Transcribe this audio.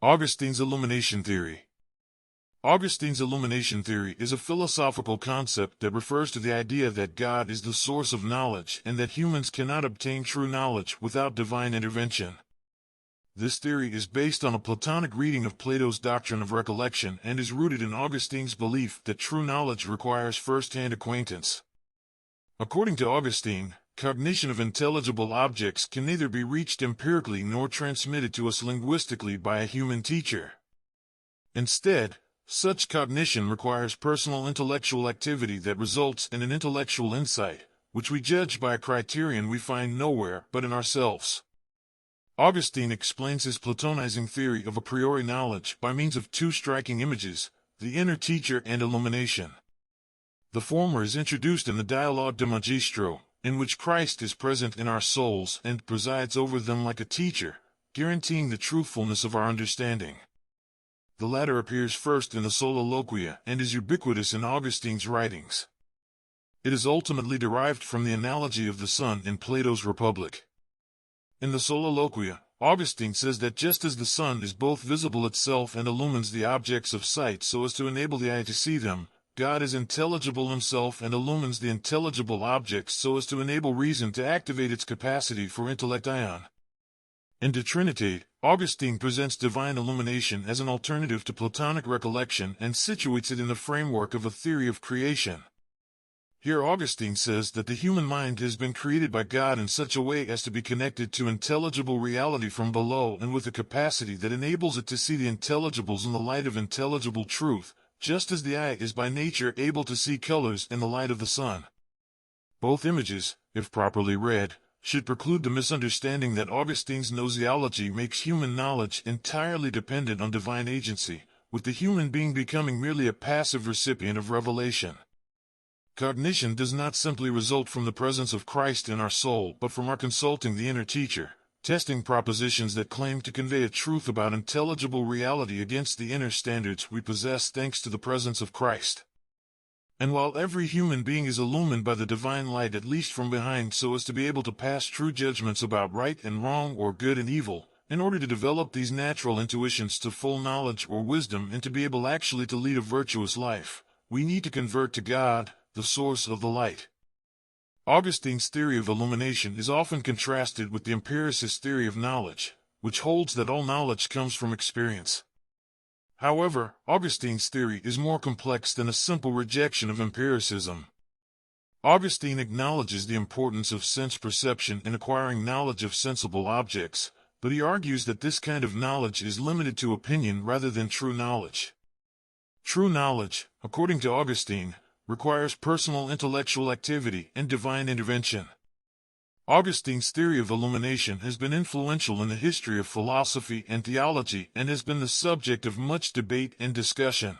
Augustine's illumination theory. Augustine's illumination theory is a philosophical concept that refers to the idea that God is the source of knowledge and that humans cannot obtain true knowledge without divine intervention. This theory is based on a Platonic reading of Plato's doctrine of recollection and is rooted in Augustine's belief that true knowledge requires first-hand acquaintance. According to Augustine, cognition of intelligible objects can neither be reached empirically nor transmitted to us linguistically by a human teacher. Instead, such cognition requires personal intellectual activity that results in an intellectual insight, which we judge by a criterion we find nowhere but in ourselves. Augustine explains his Platonizing theory of a priori knowledge by means of two striking images, the inner teacher and illumination. The former is introduced in the Dialogue de Magistro, in which Christ is present in our souls and presides over them like a teacher, guaranteeing the truthfulness of our understanding. The latter appears first in the Soliloquia and is ubiquitous in Augustine's writings. It is ultimately derived from the analogy of the sun in Plato's Republic. In the Soliloquia, Augustine says that just as the sun is both visible itself and illumines the objects of sight so as to enable the eye to see them, God is intelligible himself and illumines the intelligible objects so as to enable reason to activate its capacity for intellection. In De Trinitate, Augustine presents divine illumination as an alternative to Platonic recollection and situates it in the framework of a theory of creation. Here Augustine says that the human mind has been created by God in such a way as to be connected to intelligible reality from below and with a capacity that enables it to see the intelligibles in the light of intelligible truth, just as the eye is by nature able to see colors in the light of the sun. Both images, if properly read, should preclude the misunderstanding that Augustine's gnoseology makes human knowledge entirely dependent on divine agency, with the human being becoming merely a passive recipient of revelation. Cognition does not simply result from the presence of Christ in our soul but from our consulting the inner teacher, testing propositions that claim to convey a truth about intelligible reality against the inner standards we possess thanks to the presence of Christ. And while every human being is illumined by the divine light at least from behind so as to be able to pass true judgments about right and wrong or good and evil, in order to develop these natural intuitions to full knowledge or wisdom and to be able actually to lead a virtuous life, we need to convert to God, the source of the light. Augustine's theory of illumination is often contrasted with the empiricist theory of knowledge, which holds that all knowledge comes from experience. However, Augustine's theory is more complex than a simple rejection of empiricism. Augustine acknowledges the importance of sense perception in acquiring knowledge of sensible objects, but he argues that this kind of knowledge is limited to opinion rather than true knowledge. True knowledge, according to Augustine, requires personal intellectual activity and divine intervention. Augustine's theory of illumination has been influential in the history of philosophy and theology and has been the subject of much debate and discussion.